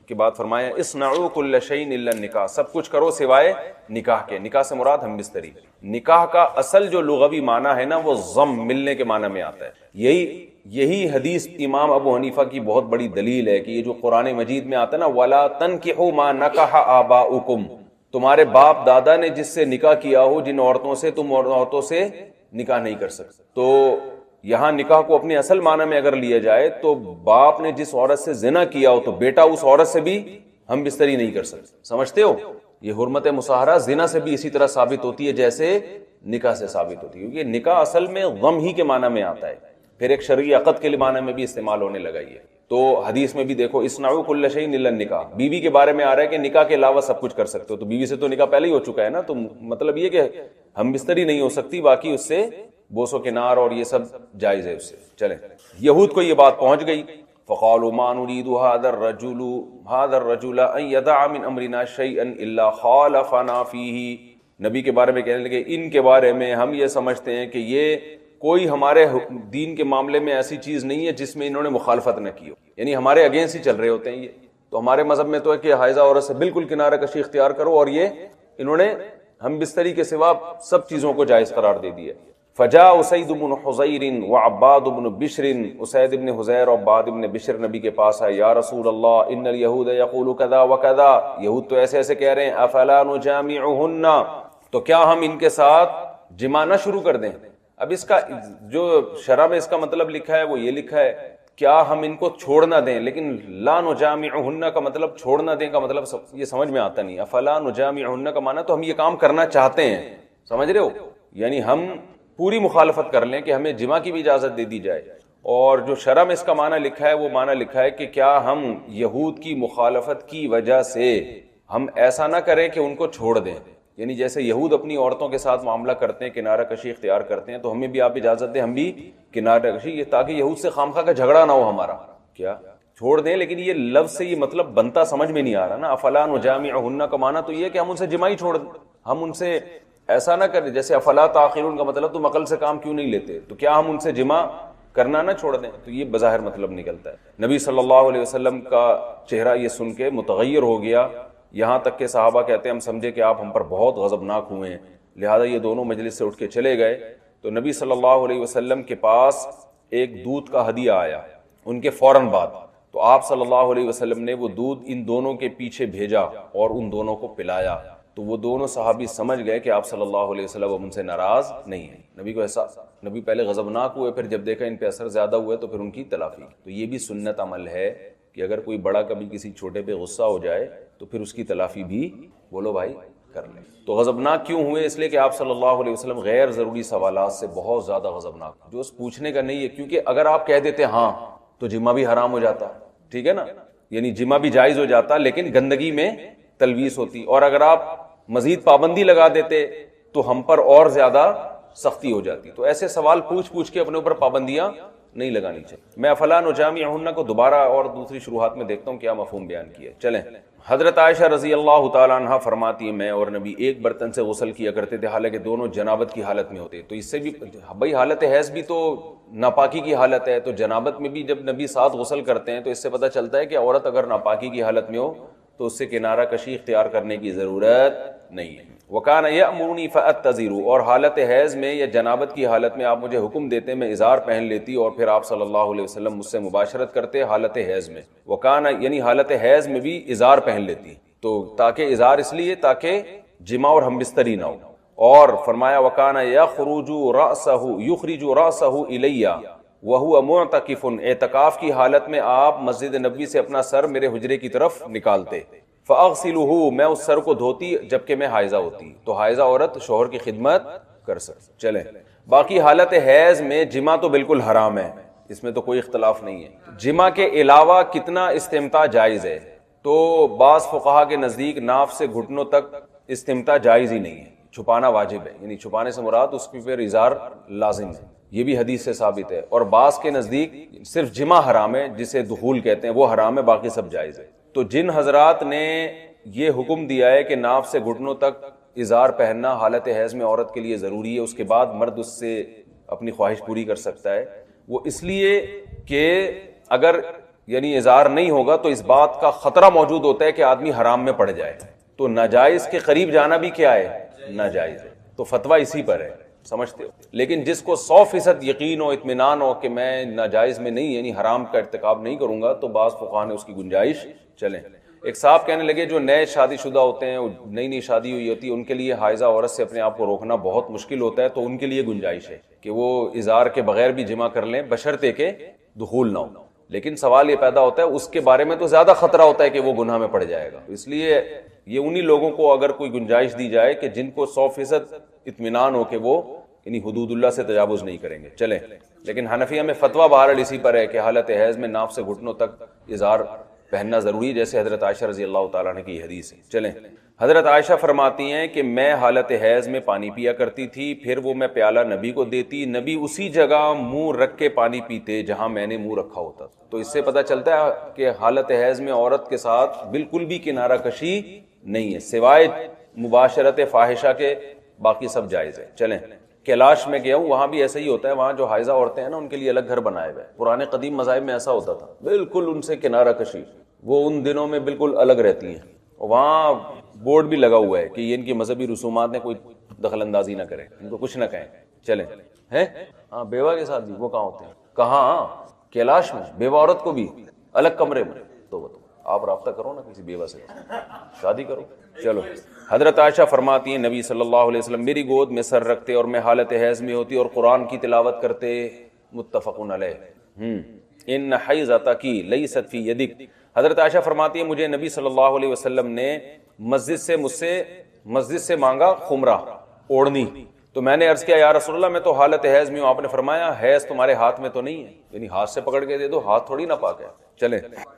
کے بعد فرمایا اصنعوا كل شيء الا النکاح، سب کچھ کرو سوائے نکاح کے. نکاح سے مراد ہم بستری. نکاح کا اصل جو لغوی معنی ہے نا وہ ضم، ملنے کے معنی میں آتا ہے. یہی حدیث امام ابو حنیفہ کی بہت بڑی دلیل ہے کہ یہ جو قرآن مجید میں آتا ہے نا وَلَا تَنْكِحُوا مَا نَكَحَ آبَاؤُكُمْ، تمہارے باپ دادا نے جس سے نکاح کیا ہو، جن عورتوں سے تم عورتوں سے نکاح نہیں کر سکتے. تو یہاں نکاح کو اپنے اصل معنی میں اگر لیا جائے تو باپ نے جس عورت سے زنا کیا ہو تو بیٹا اس عورت سے بھی ہم بستری نہیں کر سکتے. سمجھتے ہو؟ یہ حرمت مصاہرہ زنا سے بھی اسی طرح ثابت ہوتی ہے جیسے نکاح سے ثابت ہوتی ہے، کیونکہ نکاح اصل میں غم ہی کے معنی میں آتا ہے، پھر ایک شرعی عقد کے معنی میں بھی استعمال ہونے لگا. یہ تو حدیث میں بھی دیکھو اصنعوا كل شيء الا النکاح، بیوی کے بارے میں آ رہا ہے کہ نکاح کے علاوہ سب کچھ کر سکتے ہو. تو بیوی سے تو نکاح پہلے ہی ہو چکا ہے نا، تو مطلب یہ کہ ہم بستری نہیں ہو سکتی، باقی اس سے بوس و کنار اور یہ سب جائز ہے اس سے. چلیں یہود کو یہ بات پہنچ گئی. فقالوا ما نريد هذا الرجل ان يدع من امرنا شيئا الا خالفنا فيه. نبی کے بارے میں کہنے لگے ان کے بارے میں ہم یہ سمجھتے ہیں کہ یہ کوئی ہمارے دین کے معاملے میں ایسی چیز نہیں ہے جس میں انہوں نے مخالفت نہ کی ہو، یعنی ہمارے اگینسٹ ہی چل رہے ہوتے ہیں. یہ تو ہمارے مذہب میں تو ہے کہ حائضہ عورت سے بالکل کنارہ کشی اختیار کرو، اور یہ انہوں نے ہم بستری کے سوا سب چیزوں کو جائز قرار دے دیا. فجاء اسید بن حضیر وعباد بن بشر، اسید بن حضیر اور عباد بن بشر نبی کے پاس آئے. یا رسول اللہ ان الیہود یقول کذا وکذا، یہود تو ایسے ایسے کہہ رہے ہیں. افلا نجامعہن، تو کیا ہم ان کے ساتھ جماع نہ شروع کر دیں؟ اب اس کا جو شرع میں اس کا مطلب لکھا ہے وہ یہ لکھا ہے کیا ہم ان کو چھوڑ نہ دیں، لیکن لا نجامعہن کا مطلب چھوڑ نہ دیں کا مطلب یہ سمجھ میں آتا نہیں. افلا نجامعہن کا معنی تو ہم یہ کام کرنا چاہتے ہیں، سمجھ رہے ہو؟ یعنی ہم پوری مخالفت کر لیں کہ ہمیں جماع کی بھی اجازت دے دی جائے. اور جو شرع میں اس کا معنی لکھا ہے وہ معنی لکھا ہے کہ کیا ہم یہود کی مخالفت کی وجہ سے ہم ایسا نہ کریں کہ ان کو چھوڑ دیں. یعنی جیسے یہود اپنی عورتوں کے ساتھ معاملہ کرتے ہیں، کنارہ کشی اختیار کرتے ہیں، تو ہمیں بھی آپ اجازت دیں ہم بھی کنارہ کشی، یہ تاکہ یہود سے خامخواہ کا جھگڑا نہ ہو ہمارا. کیا چھوڑ دیں؟ لیکن یہ لفظ سے یہ مطلب بنتا سمجھ میں نہیں آ رہا نا. افلا نجامعہن کا معنی تو یہ کہ ہم ان سے جماع ہی چھوڑ دیں، ہم ان سے ایسا نہ کریں. جیسے افلا تاخرون کا مطلب تم عقل سے کام کیوں نہیں لیتے، تو کیا ہم ان سے جماع کرنا نہ چھوڑ دیں؟ تو یہ بظاہر مطلب نکلتا ہے. نبی صلی اللہ علیہ وسلم کا چہرہ یہ سن کے متغیر ہو گیا، یہاں تک کہ صحابہ کہتے ہیں ہم سمجھے کہ آپ ہم پر بہت غضبناک ہوئے ہیں، لہذا یہ دونوں مجلس سے اٹھ کے چلے گئے. تو نبی صلی اللہ علیہ وسلم کے پاس ایک دودھ کا ہدیہ آیا ان کے فوراً بعد. تو آپ صلی اللہ علیہ وسلم نے وہ دودھ ان دونوں کے پیچھے بھیجا اور ان دونوں کو پلایا. تو وہ دونوں صحابی سمجھ گئے کہ آپ صلی اللہ علیہ وسلم ان سے ناراض نہیں ہیں. نبی کو احساس، نبی پہلے غضبناک ہوئے، پھر جب دیکھا ان پہ اثر زیادہ ہوئے تو پھر ان کی تلافی. تو یہ بھی سنت عمل ہے کہ اگر کوئی بڑا کبھی کسی چھوٹے پہ غصہ ہو جائے تو پھر اس کی تلافی بھی بولو بھائی کر لیں. تو غضبناک کیوں ہوئے؟ اس لیے کہ آپ صلی اللہ علیہ وسلم غیر ضروری سوالات سے بہت زیادہ غضبناک، جو اس پوچھنے کا نہیں ہے. کیونکہ اگر آپ کہہ دیتے ہاں تو جمعہ بھی حرام ہو جاتا، ٹھیک ہے نا، یعنی جمعہ بھی جائز ہو جاتا لیکن گندگی میں تلویث ہوتی. اور اگر آپ مزید پابندی لگا دیتے تو ہم پر اور زیادہ سختی ہو جاتی. تو ایسے سوال پوچھ کے اپنے اوپر پابندیاں نہیں لگانی چاہیے. میں افلا نجامعہن کو دوبارہ اور دوسری شروحات میں دیکھتا ہوں کیا مفہوم بیان کیا. چلیں حضرت عائشہ رضی اللہ تعالیٰ عنہ فرماتی ہے میں اور نبی ایک برتن سے غسل کیا کرتے تھے، حالانکہ دونوں جنابت کی حالت میں ہوتے. تو اس سے بھی بھائی حالت حیض بھی تو ناپاکی کی حالت ہے، تو جنابت میں بھی جب نبی ساتھ غسل کرتے ہیں تو اس سے پتہ چلتا ہے کہ عورت اگر ناپاکی کی حالت میں ہو تو اس سے کنارہ کشی اختیار کرنے کی ضرورت نہیں ہے. وَكَانَ يَأْمُرُنِي فَأَتَّزِرُ، اور حالت حیض میں یا جنابت کی حالت میں آپ مجھے حکم دیتے میں ازار پہن لیتی اور پھر آپ صلی اللہ علیہ وسلم مجھ سے مباشرت کرتے حالت حیض میں. وَكَانَ یعنی حالت حیض میں بھی ازار پہن لیتی. تو تاکہ اظہار اس لیے تاکہ جمع اور ہم بستری نہ ہو. اور فرمایا وَكَانَ يَخْرُجُ رَأْسَهُ يُخْرِجُ رَأْسَهُ إِلَيَّ وَهُوَ مُعْتَكِفٌ. اعتکاف کی حالت میں آپ مسجد نبوی سے اپنا سر میرے حجرے کی طرف نکالتے. فَأَغْسِلُهُ. میں اس سر کو دھوتی جبکہ میں حائضہ ہوتی. تو حائضہ عورت شوہر کی خدمت کر سکتی. چلیں باقی حالت حیض میں جمع تو بالکل حرام ہے, اس میں تو کوئی اختلاف نہیں ہے. جمع کے علاوہ کتنا استمتاع جائز ہے؟ تو بعض فقہا کے نزدیک ناف سے گھٹنوں تک استمتاع جائز ہی نہیں ہے, چھپانا واجب ہے. یعنی چھپانے سے مراد اس کی پھر اظہار لازم ہے, یہ بھی حدیث سے ثابت ہے. اور بعض کے نزدیک صرف جمع حرام ہے, جسے دخول کہتے ہیں, وہ حرام ہے, باقی سب جائز ہے. تو جن حضرات نے یہ حکم دیا ہے کہ ناف سے گھٹنوں تک اظہار پہننا حالت حیض میں عورت کے لیے ضروری ہے, اس کے بعد مرد اس سے اپنی خواہش پوری کر سکتا ہے, وہ اس لیے کہ اگر یعنی اظہار نہیں ہوگا تو اس بات کا خطرہ موجود ہوتا ہے کہ آدمی حرام میں پڑ جائے. تو ناجائز کے قریب جانا بھی کیا ہے؟ ناجائز ہے. تو فتویٰ اسی پر ہے, سمجھتے ہو. لیکن جس کو 100% یقین ہو, اطمینان ہو کہ میں ناجائز میں نہیں یعنی حرام کا ارتکاب نہیں کروں گا, تو بعض فقہا نے اس کی گنجائش. چلیں ایک صاحب کہنے لگے جو نئے شادی شدہ ہوتے ہیں, نئی نئی شادی ہوئی ہوتی ہے, ان کے لیے حائضہ عورت سے اپنے آپ کو روکنا بہت مشکل ہوتا ہے, تو ان کے لیے گنجائش ہے کہ وہ اظہار کے بغیر بھی جمع کر لیں بشرطے کہ دخول نہ ہو. لیکن سوال یہ پیدا ہوتا ہے اس کے بارے میں تو زیادہ خطرہ ہوتا ہے کہ وہ گناہ میں پڑ جائے گا. اس لیے یہ انہی لوگوں کو اگر کوئی گنجائش دی جائے کہ جن کو 100% اطمینان ہو کہ وہ یعنی حدود اللہ سے تجاوز نہیں کریں گے. چلیں لیکن حنفیہ میں فتویٰ بہرحال اسی پر ہے کہ حالت حیض میں ناف سے گھٹنوں تک اظہار پہننا ضروری, جیسے حضرت عائشہ رضی اللہ تعالیٰ عنہ کی حدیث ہے. چلیں حضرت عائشہ فرماتی ہیں کہ میں حالت حیض میں پانی پیا کرتی تھی, پھر وہ میں پیالہ نبی کو دیتی, نبی اسی جگہ منہ رکھ کے پانی پیتے جہاں میں نے منہ رکھا ہوتا. تو اس سے پتہ چلتا ہے کہ حالت حیض میں عورت کے ساتھ بالکل بھی کنارہ کشی نہیں ہے, سوائے مباشرت فاحشہ کے باقی سب جائز ہے. چلیں کیلاش میں گیا ہوں, وہاں بھی ایسا ہی ہوتا ہے, وہاں جو حائضہ عورتیں ہیں نا ان کے لیے الگ گھر بنائے ہوئے. پرانے قدیم مذاہب میں ایسا ہوتا تھا, بالکل ان سے کنارہ کشی, وہ ان دنوں میں بالکل الگ رہتی ہیں. وہاں بورڈ بھی لگا ہوا ہے کہ یہ ان کی مذہبی رسومات میں کوئی دخل اندازی نہ کرے, ان کو کچھ نہ کہیں. چلیں ہیں ہاں بیوہ کے ساتھ بھی وہ کہاں ہوتے ہیں؟ کہاں؟ کیلاش میں بیوہ عورت کو بھی الگ کمرے میں. تو آپ رابطہ کرو نا کسی بیوہ سے, شادی کرو. چلو حضرت عائشہ فرماتی ہیں نبی صلی اللہ علیہ وسلم میری گود میں سر رکھتے اور میں حالت حیض میں ہوتی اور قرآن کی تلاوت کرتے. متفقن علیہ. ان حیضتک لیست فی یدک. حضرت عائشہ فرماتی ہے مجھے نبی صلی اللہ علیہ وسلم نے مسجد سے مانگا خمرہ, اوڑھنی. تو میں نے عرض کیا یا رسول اللہ میں تو حالت حیض میں ہوں. آپ نے فرمایا حیض تمہارے ہاتھ میں تو نہیں ہے, یعنی ہاتھ سے پکڑ کے دے دو, ہاتھ تھوڑی نہ پاک ہے. چلیں